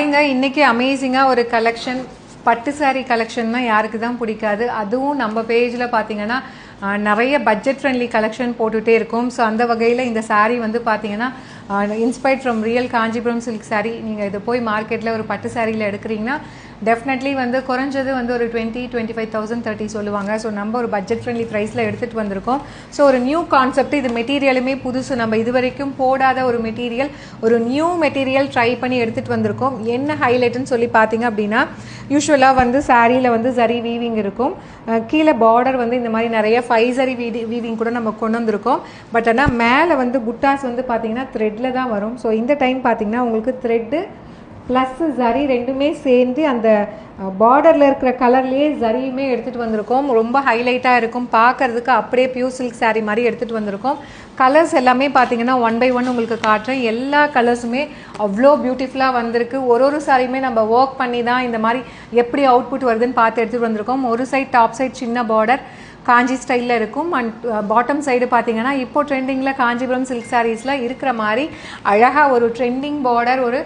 பாருங்க இன்னைக்கு அமேசிங்கா ஒரு கலெக்ஷன். பட்டு சாரி கலெக்ஷன்னா யாருக்கு தான் பிடிக்காது. அதுவும் நம்ம பேஜில் பார்த்தீங்கன்னா நிறைய பட்ஜெட் ஃப்ரெண்ட்லி கலெக்ஷன் போட்டுகிட்டே இருக்கும். ஸோ அந்த வகையில் இந்த சாரீ வந்து பார்த்தீங்கன்னா inspired from real Kanchipuram silk sari. நீங்கள் இதை போய் மார்க்கெட்டில் ஒரு பட்டு சாரியில் எடுக்கிறீங்கன்னா டெஃபினெட்லி வந்து குறைஞ்சது வந்து ஒரு 20-25,000 30 சொல்லுவாங்க. ஸோ நம்ம ஒரு பட்ஜெட் ஃப்ரெண்ட்லி ப்ரைஸில் எடுத்துகிட்டு வந்திருக்கோம். ஸோ ஒரு நியூ கான்செப்ட். இது மெட்டீரியலுமே புதுசு, நம்ம இது வரைக்கும் போடாத ஒரு மெட்டீரியல், ஒரு நியூ மெட்டீரியல் ட்ரை பண்ணி எடுத்துகிட்டு வந்திருக்கோம். என்ன ஹைலைட்டுன்னு சொல்லி பார்த்தீங்க அப்படின்னா, யூஸ்வலாக வந்து சாரியில் வந்து சரி வீவிங் இருக்கும், கீழே பார்டர் வந்து இந்த மாதிரி நிறைய 5 சரி வீவிங் கூட நம்ம கொண்டு வந்திருக்கோம். பட் ஆனால் மேலே வந்து புட்டாஸ் வந்து பார்த்தீங்கன்னா த்ரெட்டில் தான் வரும். ஸோ இந்த டைம் பார்த்தீங்கன்னா உங்களுக்கு த்ரெட்டு ப்ளஸ் ஜரி ரெண்டுமே சேர்ந்து அந்த பார்டரில் இருக்கிற கலர்லேயே ஜரியுமே எடுத்துகிட்டு வந்திருக்கோம். ரொம்ப ஹைலைட்டாக இருக்கும், பார்க்குறதுக்கு அப்படியே பியூர் சில்க் சாரீ மாதிரி எடுத்துகிட்டு வந்திருக்கோம். கலர்ஸ் எல்லாமே பார்த்தீங்கன்னா 1 by 1 உங்களுக்கு காட்டுறேன். எல்லா கலர்ஸுமே அவ்வளோ பியூட்டிஃபுல்லாக வந்திருக்கு. ஒரு சாரியுமே நம்ம ஒர்க் பண்ணி தான் இந்த மாதிரி எப்படி அவுட்புட் வருதுன்னு பார்த்து எடுத்துகிட்டு வந்திருக்கோம். ஒரு சைட் டாப் சைட் சின்ன பார்டர் காஞ்சி ஸ்டைலில் இருக்கும். அண்ட் பாட்டம் சைடு பார்த்தீங்கன்னா இப்போ ட்ரெண்டிங்கில் காஞ்சிபுரம் சில்க் சாரீஸில் இருக்கிற மாதிரி அழகாக ஒரு ட்ரெண்டிங் பார்டர், ஒரு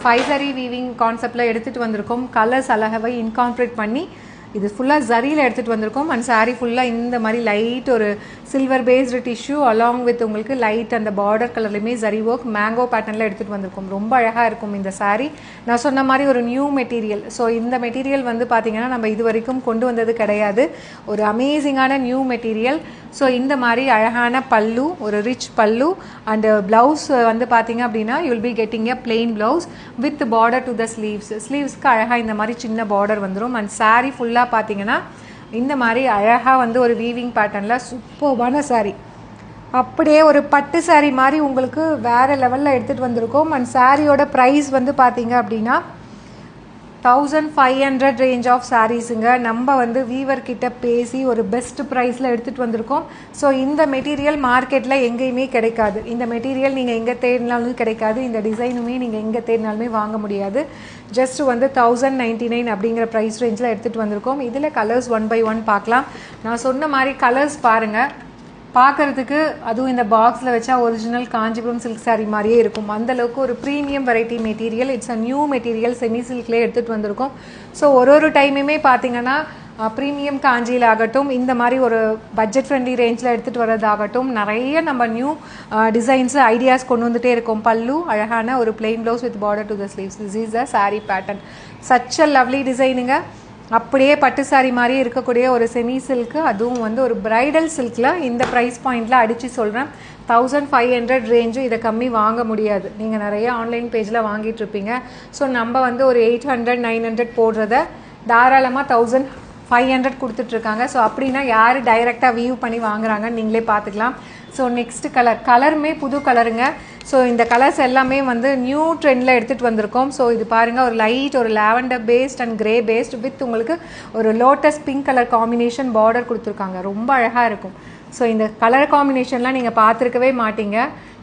5 சரி வீவிங் கான்செப்டில் எடுத்துகிட்டு வந்திருக்கோம். கலர்ஸ் அழகாக இன்கார்பரேட் பண்ணி இது ஃபுல்லாக ஜரியில் எடுத்துகிட்டு வந்திருக்கோம். அண்ட் சாரீ ஃபுல்லாக இந்த மாதிரி லைட் ஒரு silver based tissue along with உங்களுக்கு லைட் அந்த பார்டர் கலர்லையுமே ஜரி ஒர்க் மேங்கோ பேட்டர்னில் எடுத்துகிட்டு வந்திருக்கோம். ரொம்ப அழகாக இருக்கும் இந்த சாரீ. நான் சொன்ன மாதிரி ஒரு நியூ மெட்டீரியல். ஸோ இந்த மெட்டீரியல் வந்து பார்த்திங்கன்னா நம்ம இது வரைக்கும் கொண்டு வந்தது கிடையாது. ஒரு அமேசிங்கான நியூ மெட்டீரியல். ஸோ இந்த மாதிரி அழகான பல்லு, ஒரு ரிச் பல்லு அண்டு ப்ளவுஸ் வந்து பார்த்திங்க அப்படின்னா you will be getting a plain blouse with border to the sleeves. ஸ்லீவ்ஸ்க்கு அழகாக இந்த மாதிரி சின்ன பார்டர் வந்துடும். அண்ட் சாரீ ஃபுல்லாக பார்த்தீங்கன்னா இந்த மாதிரி அழகாக வந்து ஒரு வீவிங் பேட்டர்னில் சூப்பர்பான சாரீ, அப்படியே ஒரு பட்டு சாரீ மாதிரி உங்களுக்கு வேறு லெவலில் எடுத்துகிட்டு வந்திருக்கோம். அண்ட் சாரியோட ப்ரைஸ் வந்து பார்த்தீங்க அப்படின்னா 1500 ரேஞ்ச் ஆஃப் சாரீஸுங்க. நம்ம வந்து வீவர்கிட்ட பேசி ஒரு பெஸ்ட் ப்ரைஸில் எடுத்துகிட்டு வந்திருக்கோம். ஸோ இந்த மெட்டீரியல் மார்க்கெட்டில் எங்கேயுமே கிடைக்காது. இந்த மெட்டீரியல் நீங்கள் எங்கே தேடினாலும் கிடைக்காது. இந்த டிசைனுமே நீங்கள் எங்கே தேடினாலுமே வாங்க முடியாது. ஜஸ்ட் வந்து 1099 அப்படிங்கிற ப்ரைஸ் ரேஞ்சில் எடுத்துகிட்டு வந்திருக்கோம். இதில் கலர்ஸ் 1 by 1 பார்க்கலாம். நான் சொன்ன மாதிரி கலர்ஸ் பாருங்கள், பார்க்குறதுக்கு அதுவும் இந்த பாக்ஸில் வச்சா ஒரிஜினல் காஞ்சிபுரம் சில்க் சாரீ மாதிரியே இருக்கும். அந்தளவுக்கு ஒரு premium variety material. It's a new material, semi சில்க்லேயே எடுத்துகிட்டு வந்திருக்கோம். ஸோ ஒரு டைமுமே பார்த்தீங்கன்னா ப்ரீமியம் காஞ்சியில் ஆகட்டும், இந்த மாதிரி ஒரு பட்ஜெட் ஃப்ரெண்ட்லி ரேஞ்சில் எடுத்துகிட்டு வரதாகட்டும், நிறைய நம்ம நியூ டிசைன்ஸு ஐடியாஸ் கொண்டு வந்துகிட்டே இருக்கோம். பல்லு அழகான ஒரு plain blouse with border to the sleeves. This is the sari pattern. Such a lovely டிசைனுங்க. அப்படியே பட்டு சாரி மாதிரி இருக்கக்கூடிய ஒரு செமி சில்க்கு, அதுவும் வந்து ஒரு பிரைடல் சில்கில் இந்த ப்ரைஸ் பாயிண்டில் அடித்து சொல்கிறேன். 1500 ரேஞ்சு. இதை கம்மி வாங்க முடியாது. நீங்கள் நிறைய ஆன்லைன் பேஜில் வாங்கிட்டுருப்பீங்க. ஸோ நம்ம வந்து ஒரு 800-900 போடுறத தாராளமாக 1500 கொடுத்துட்ருக்காங்க. ஸோ அப்படின்னா யார் டைரெக்டாக வியூ பண்ணி வாங்குறாங்கன்னு நீங்களே பார்த்துக்கலாம். ஸோ நெக்ஸ்ட் கலருமே புது கலருங்க. ஸோ இந்த கலர்ஸ் எல்லாமே வந்து நியூ ட்ரெண்டில் எடுத்துகிட்டு வந்திருக்கோம். ஸோ இது பாருங்கள், ஒரு லைட் ஒரு lavender paste and grey paste with உங்களுக்கு ஒரு lotus pink colour combination border கொடுத்துருக்காங்க. ரொம்ப அழகாக இருக்கும். ஸோ இந்த கலர் காம்பினேஷன்லாம் நீங்கள் பார்த்துருக்கவே மாட்டீங்க.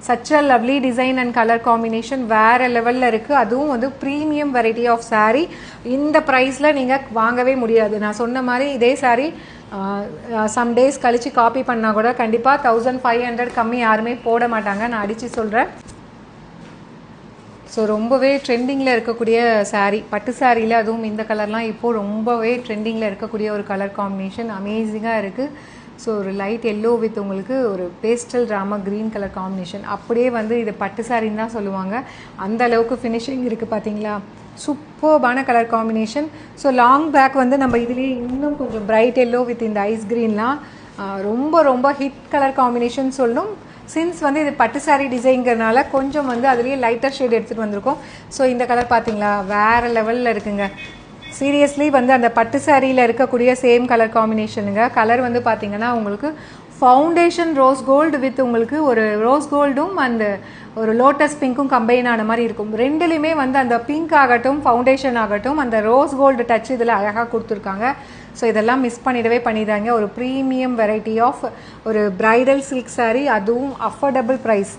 Such a lovely design and colour combination வேறு லெவலில் இருக்குது. அதுவும் வந்து ப்ரீமியம் வெரைட்டி ஆஃப் சாரீ. இந்த ப்ரைஸில் நீங்கள் வாங்கவே முடியாது. நான் சொன்ன மாதிரி இதே சாரீ சம் டேஸ் கழித்து காப்பி பண்ணால் கூட கண்டிப்பாக 1500 கம்மி யாருமே போட மாட்டாங்க. நான் அடித்து சொல்கிறேன். ஸோ ரொம்பவே ட்ரெண்டிங்கில் இருக்கக்கூடிய சாரீ, பட்டு சாரியில் அதுவும் இந்த கலர்லாம் இப்போது ரொம்பவே ட்ரெண்டிங்கில் இருக்கக்கூடிய ஒரு கலர் காம்பினேஷன். அமேசிங்காக இருக்குது. ஸோ ஒரு லைட் எல்லோ வித் உங்களுக்கு ஒரு pastel Rama green colour combination. அப்படியே வந்து இது பட்டு சாரின்னு தான் சொல்லுவாங்க. அந்த அளவுக்கு ஃபினிஷிங் இருக்குது பார்த்தீங்களா. சூப்பர்பான colour combination. So long back வந்து நம்ம இதுலேயே இன்னும் கொஞ்சம் பிரைட் எல்லோ வித் இந்த ஐஸ் க்ரீன்லாம் ரொம்ப ரொம்ப ஹிட் கலர் காம்பினேஷன் சொல்லணும். சின்ஸ் வந்து இது பட்டு சாரீ டிசைன்கிறதுனால கொஞ்சம் வந்து அதுலேயே லைட்டர் ஷேட் எடுத்துகிட்டு வந்திருக்கோம். ஸோ இந்த கலர் பார்த்தீங்களா வேறு லெவலில் இருக்குங்க. சீரியஸ்லி வந்து அந்த பட்டு சாரியில் இருக்கக்கூடிய சேம் கலர் காம்பினேஷனுங்க. கலர் வந்து பார்த்தீங்கன்னா உங்களுக்கு ஃபவுண்டேஷன் ரோஸ் கோல்டு வித் உங்களுக்கு ஒரு ரோஸ் கோல்டும் அந்த ஒரு லோட்டஸ் பிங்க்கும் கம்பைன் ஆன மாதிரி இருக்கும். ரெண்டுலேயுமே வந்து அந்த பிங்க் ஆகட்டும் ஃபவுண்டேஷன் ஆகட்டும் அந்த ரோஸ் கோல்டு டச் இதில் அழகாக கொடுத்துருக்காங்க. ஸோ இதெல்லாம் மிஸ் பண்ணிடுறாங்க. ஒரு ப்ரீமியம் வெரைட்டி ஆஃப் ஒரு பிரைடல் சில்க் சாரீ, அதுவும் அஃபோர்டபுள் ப்ரைஸ்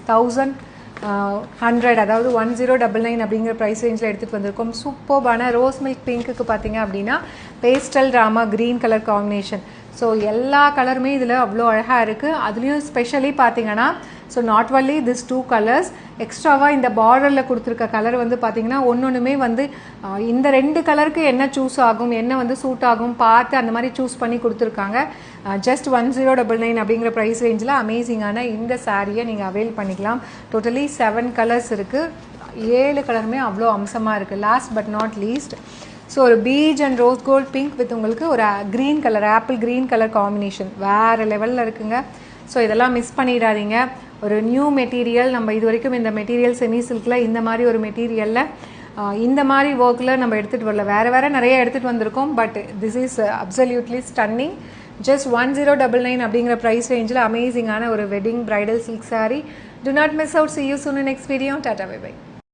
1100, அதாவது 1099 அப்படிங்கிற ப்ரைஸ் ரேஞ்சில் எடுத்துகிட்டு வந்திருக்கோம். சூப்பர்பான ரோஸ் மில்க் பிங்க்குக்கு பார்த்தீங்க அப்படின்னா pastel Rama green colour combination. So எல்லா கலருமே இதில் அவ்வளோ அழகாக இருக்குது. அதுலேயும் ஸ்பெஷலி பார்த்தீங்கன்னா so not only this 2 colours, எக்ஸ்ட்ராவாக இந்த பார்டரில் கொடுத்துருக்க கலர் வந்து பார்த்தீங்கன்னா ஒன்னொன்றுமே வந்து இந்த 2 கலருக்கு என்ன சூஸ் ஆகும், என்ன வந்து சூட் ஆகும் பார்த்து அந்த மாதிரி சூஸ் பண்ணி கொடுத்துருக்காங்க. ஜஸ்ட் 1099 அப்படிங்கிற ப்ரைஸ் ரேஞ்சில் அமேசிங்கான இந்த சாரியை நீங்கள் அவைல் பண்ணிக்கலாம். டோட்டலி 7 கலர்ஸ் இருக்குது, 7 கலருமே அவ்வளோ அம்சமாக இருக்குது. Last but not least, so ஒரு peach and rose gold pink with உங்களுக்கு ஒரு green colour, apple green colour combination வேறு லெவலில் இருக்குங்க. ஸோ இதெல்லாம் மிஸ் பண்ணிடாதீங்க. ஒரு நியூ மெட்டீரியல், நம்ம இது வரைக்கும் இந்த மெட்டீரியல் செமி சில்கில் இந்த மாதிரி ஒரு மெட்டீரியலில் இந்த மாதிரி ஒர்க்கில் நம்ம எடுத்துகிட்டு வரல, வேறு நிறைய எடுத்துகிட்டு வந்திருக்கோம். But this is absolutely stunning. Just 1099 அப்படிங்கிற ப்ரைஸ் ரேஞ்சில் அமேசிங்கான ஒரு wedding bridal silk sari. Do not miss out. See you soon in next video. Tata, bye bye.